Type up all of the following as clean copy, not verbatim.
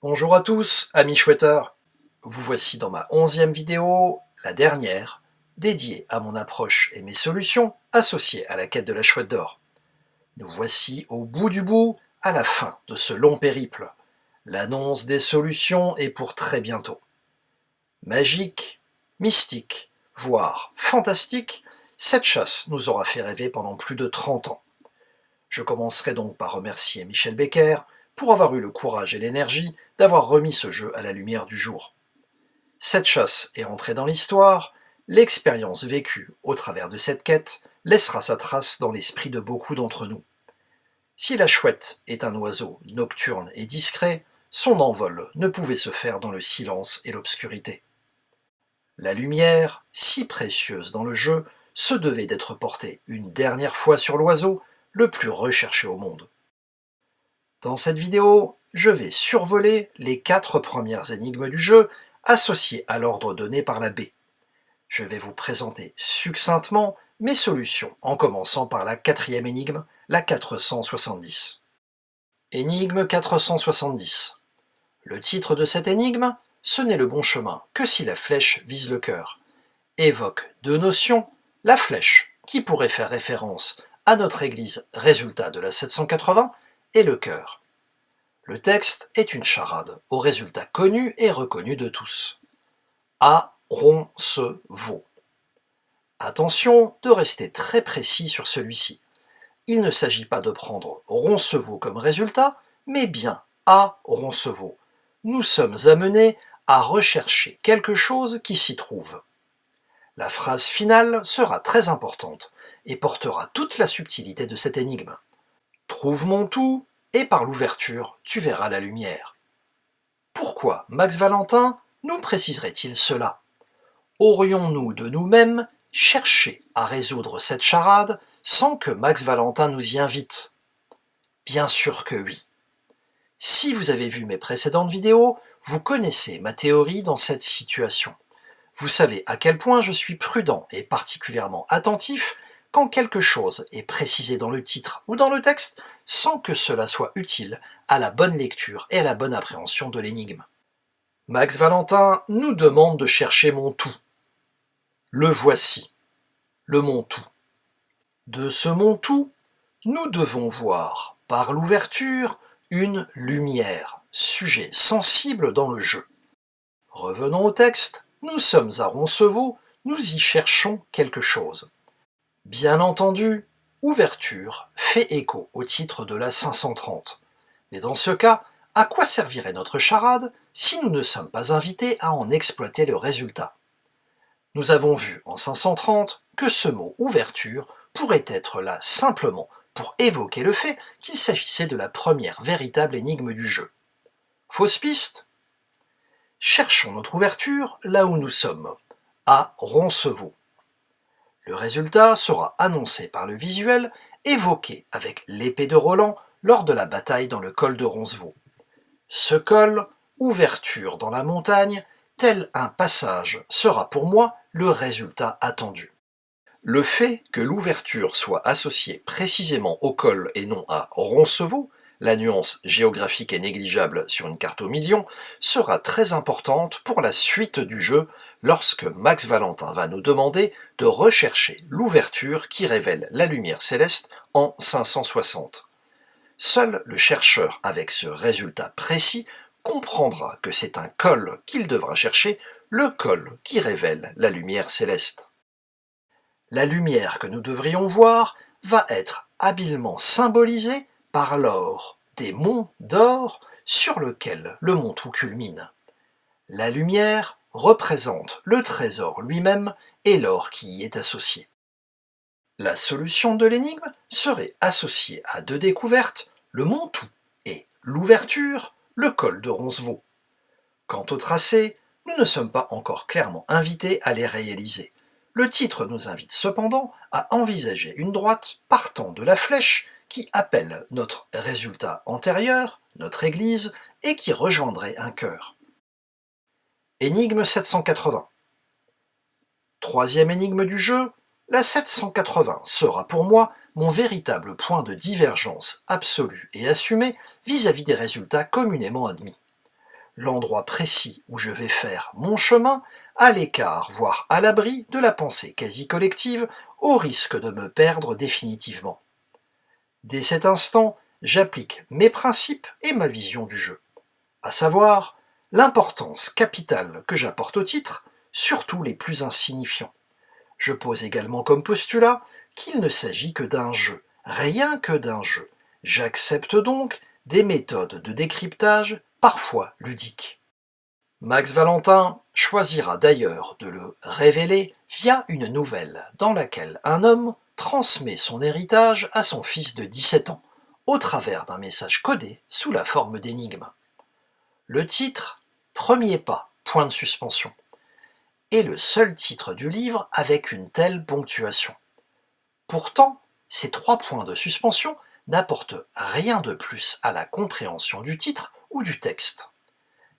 Bonjour à tous, amis chouetteurs. Vous voici dans ma 11e vidéo, la dernière, dédiée à mon approche et mes solutions associées à la quête de la chouette d'or. Nous voici au bout du bout, à la fin de ce long périple. L'annonce des solutions est pour très bientôt. Magique, mystique, voire fantastique, cette chasse nous aura fait rêver pendant plus de 30 ans. Je commencerai donc par remercier Michel Becker pour avoir eu le courage et l'énergie d'avoir remis ce jeu à la lumière du jour. Cette chasse est entrée dans l'histoire, l'expérience vécue au travers de cette quête laissera sa trace dans l'esprit de beaucoup d'entre nous. Si la chouette est un oiseau nocturne et discret, son envol ne pouvait se faire dans le silence et l'obscurité. La lumière, si précieuse dans le jeu, se devait d'être portée une dernière fois sur l'oiseau, le plus recherché au monde. Dans cette vidéo, je vais survoler les 4 premières énigmes du jeu associées à l'ordre donné par la baie. Je vais vous présenter succinctement mes solutions en commençant par la 4e énigme, la 470. Énigme 470. Le titre de cette énigme, ce n'est le bon chemin que si la flèche vise le cœur. Évoque deux notions, la flèche, qui pourrait faire référence à notre église résultat de la 780, et le cœur. Le texte est une charade, au résultat connu et reconnu de tous. A, rond, se, vaut. Attention de rester très précis sur celui-ci. Il ne s'agit pas de prendre Roncevaux comme résultat, mais bien A, Roncevaux. Nous sommes amenés à rechercher quelque chose qui s'y trouve. La phrase finale sera très importante et portera toute la subtilité de cette énigme. Trouve mon tout, et par l'ouverture, tu verras la lumière. Pourquoi Max Valentin nous préciserait-il cela? Aurions-nous de nous-mêmes cherché à résoudre cette charade sans que Max Valentin nous y invite? Bien sûr que oui. Si vous avez vu mes précédentes vidéos, vous connaissez ma théorie dans cette situation. Vous savez à quel point je suis prudent et particulièrement attentif quand quelque chose est précisé dans le titre ou dans le texte sans que cela soit utile à la bonne lecture et à la bonne appréhension de l'énigme. Max Valentin nous demande de chercher mon tout. Le voici, le mon tout. De ce mon tout, nous devons voir, par l'ouverture, une lumière, sujet sensible dans le jeu. Revenons au texte, nous sommes à Roncevaux, nous y cherchons quelque chose. Bien entendu, ouverture fait écho au titre de la 530. Mais dans ce cas, à quoi servirait notre charade si nous ne sommes pas invités à en exploiter le résultat? Nous avons vu en 530 que ce mot ouverture pourrait être là simplement pour évoquer le fait qu'il s'agissait de la première véritable énigme du jeu. Fausse piste? Cherchons notre ouverture là où nous sommes, à Roncevaux. Le résultat sera annoncé par le visuel évoqué avec l'épée de Roland lors de la bataille dans le col de Roncevaux. Ce col, ouverture dans la montagne, tel un passage, sera pour moi le résultat attendu. Le fait que l'ouverture soit associée précisément au col et non à Roncevaux, la nuance géographique est négligeable sur une carte au million, sera très importante pour la suite du jeu lorsque Max Valentin va nous demander de rechercher l'ouverture qui révèle la lumière céleste en 560. Seul le chercheur avec ce résultat précis comprendra que c'est un col qu'il devra chercher, le col qui révèle la lumière céleste. La lumière que nous devrions voir va être habilement symbolisée par l'or, des monts d'or sur lequel le mont tout culmine. La lumière représente le trésor lui-même et l'or qui y est associé. La solution de l'énigme serait associée à deux découvertes, le mont tout et l'ouverture, le col de Roncevaux. Quant au tracé, nous ne sommes pas encore clairement invités à les réaliser. Le titre nous invite cependant à envisager une droite partant de la flèche qui appelle notre résultat antérieur, notre église, et qui rejoindrait un cœur. Énigme 780. Troisième énigme du jeu, la 780 sera pour moi mon véritable point de divergence absolu et assumé vis-à-vis des résultats communément admis. l'endroit précis où je vais faire mon chemin, à l'écart, voire à l'abri de la pensée quasi collective, au risque de me perdre définitivement. Dès cet instant, j'applique mes principes et ma vision du jeu, à savoir l'importance capitale que j'apporte au titre, surtout les plus insignifiants. Je pose également comme postulat qu'il ne s'agit que d'un jeu, rien que d'un jeu. J'accepte donc des méthodes de décryptage parfois ludiques. Max Valentin choisira d'ailleurs de le révéler via une nouvelle dans laquelle un homme transmet son héritage à son fils de 17 ans, au travers d'un message codé sous la forme d'énigmes. Le titre « Premier pas, point de suspension » est le seul titre du livre avec une telle ponctuation. Pourtant, ces 3 points de suspension n'apportent rien de plus à la compréhension du titre ou du texte.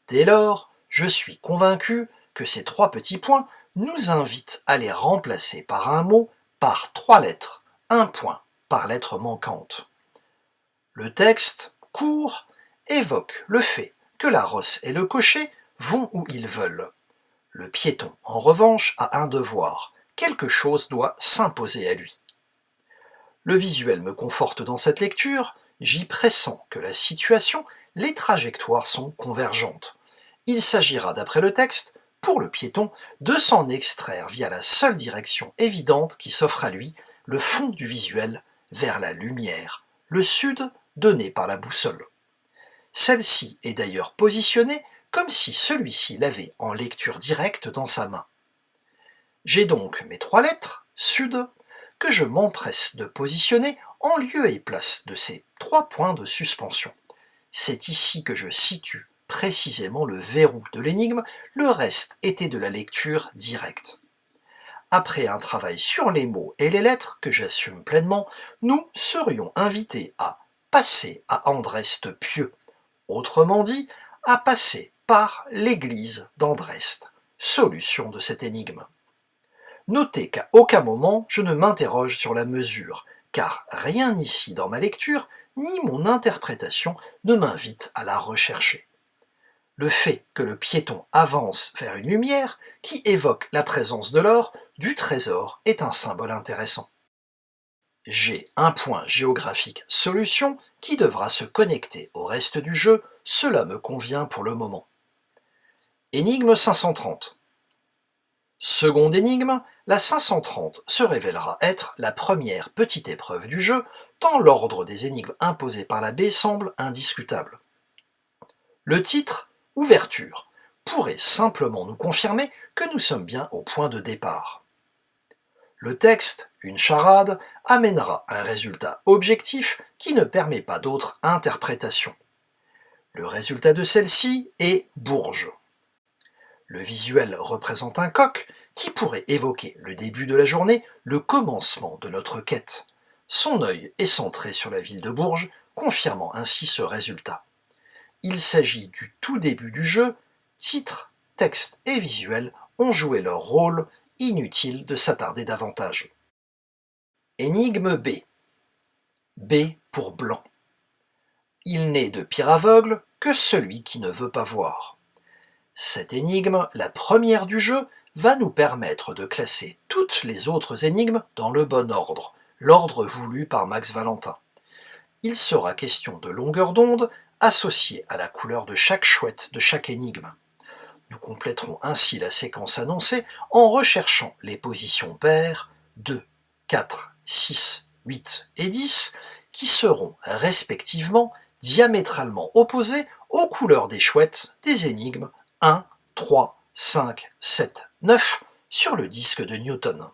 Dès lors, je suis convaincu que ces 3 petits points nous invitent à les remplacer par un mot par 3 lettres, un point par lettre manquante. Le texte, court, évoque le fait que la rosse et le cocher vont où ils veulent. Le piéton, en revanche, a un devoir, quelque chose doit s'imposer à lui. Le visuel me conforte dans cette lecture, j'y pressens que la situation, les trajectoires sont convergentes. Il s'agira, d'après le texte, pour le piéton, de s'en extraire via la seule direction évidente qui s'offre à lui, le fond du visuel, vers la lumière, le sud donné par la boussole. Celle-ci est d'ailleurs positionnée comme si celui-ci l'avait en lecture directe dans sa main. J'ai donc mes 3 lettres, sud, que je m'empresse de positionner en lieu et place de ces 3 points de suspension. C'est ici que je situe précisément le verrou de l'énigme, le reste était de la lecture directe. Après un travail sur les mots et les lettres que j'assume pleinement, nous serions invités à passer à Andreste Pieux, autrement dit, à passer par l'église d'Andreste, solution de cette énigme. Notez qu'à aucun moment je ne m'interroge sur la mesure, car rien ici dans ma lecture, ni mon interprétation ne m'invite à la rechercher. Le fait que le piéton avance vers une lumière qui évoque la présence de l'or, du trésor, est un symbole intéressant. J'ai un point géographique solution qui devra se connecter au reste du jeu, cela me convient pour le moment. Énigme 530. Seconde énigme, la 530 se révélera être la première petite épreuve du jeu, tant l'ordre des énigmes imposées par la baie semble indiscutable. Le titre, Ouverture, pourrait simplement nous confirmer que nous sommes bien au point de départ. Le texte, une charade, amènera un résultat objectif qui ne permet pas d'autre interprétation. Le résultat de celle-ci est Bourges. Le visuel représente un coq qui pourrait évoquer le début de la journée, le commencement de notre quête. Son œil est centré sur la ville de Bourges, confirmant ainsi ce résultat. Il s'agit du tout début du jeu, titre, texte et visuel ont joué leur rôle, inutile de s'attarder davantage. Énigme B. B pour blanc. Il n'est de pire aveugle que celui qui ne veut pas voir. Cette énigme, la première du jeu, va nous permettre de classer toutes les autres énigmes dans le bon ordre, l'ordre voulu par Max Valentin. Il sera question de longueur d'onde associée à la couleur de chaque chouette de chaque énigme. Nous compléterons ainsi la séquence annoncée en recherchant les positions paires 2, 4, 6, 8 et 10 qui seront respectivement diamétralement opposées aux couleurs des chouettes des énigmes 1, 3, 5, 7, 9 sur le disque de Newton.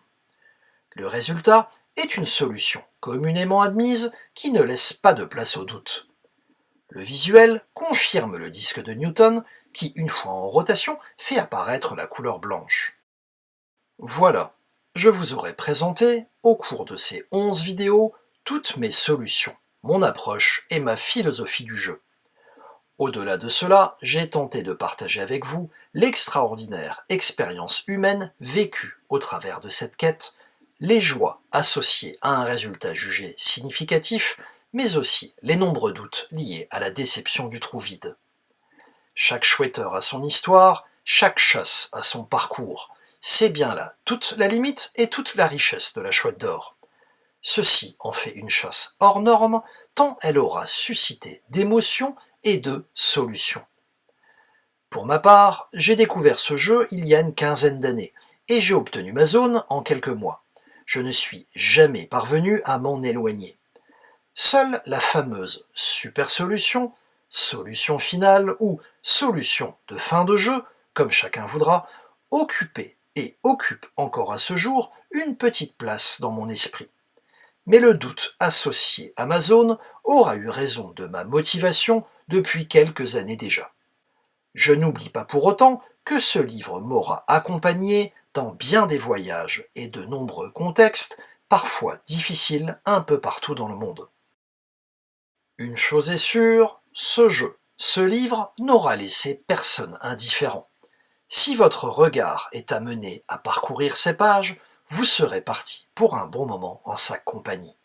Le résultat est une solution communément admise qui ne laisse pas de place au doute. Le visuel confirme le disque de Newton qui, une fois en rotation, fait apparaître la couleur blanche. Voilà, je vous aurai présenté, au cours de ces 11 vidéos, toutes mes solutions, mon approche et ma philosophie du jeu. Au-delà de cela, j'ai tenté de partager avec vous l'extraordinaire expérience humaine vécue au travers de cette quête, les joies associées à un résultat jugé significatif, mais aussi les nombreux doutes liés à la déception du trou vide. Chaque chouetteur a son histoire, chaque chasse a son parcours. C'est bien là toute la limite et toute la richesse de la chouette d'or. Ceci en fait une chasse hors norme, tant elle aura suscité d'émotions et de solutions. Pour ma part, j'ai découvert ce jeu il y a une quinzaine d'années, et j'ai obtenu ma zone en quelques mois. Je ne suis jamais parvenu à m'en éloigner. Seule la fameuse super solution, solution finale ou solution de fin de jeu, comme chacun voudra, occupait et occupe encore à ce jour une petite place dans mon esprit. Mais le doute associé à ma zone aura eu raison de ma motivation depuis quelques années déjà. Je n'oublie pas pour autant que ce livre m'aura accompagné dans bien des voyages et de nombreux contextes, parfois difficiles un peu partout dans le monde. Une chose est sûre, ce livre n'aura laissé personne indifférent. Si votre regard est amené à parcourir ces pages, vous serez parti pour un bon moment en sa compagnie.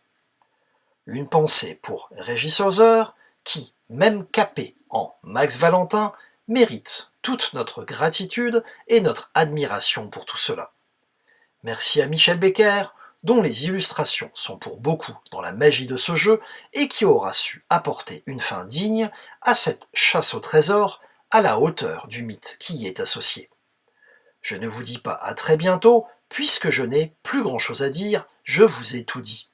Une pensée pour Régis Hauser, qui, même capé en Max Valentin, mérite toute notre gratitude et notre admiration pour tout cela. Merci à Michel Becker, dont les illustrations sont pour beaucoup dans la magie de ce jeu et qui aura su apporter une fin digne à cette chasse au trésor à la hauteur du mythe qui y est associé. Je ne vous dis pas à très bientôt, puisque je n'ai plus grand-chose à dire, je vous ai tout dit.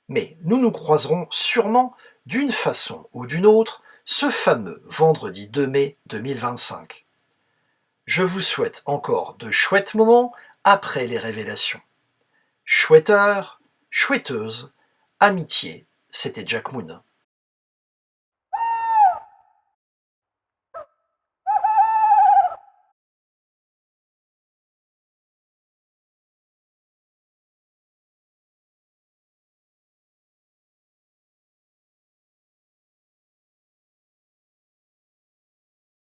Mais nous nous croiserons sûrement, d'une façon ou d'une autre, ce fameux vendredi 2 mai 2025. Je vous souhaite encore de chouettes moments après les révélations. Chouetteur, chouetteuse, amitié, c'était Jack Moon.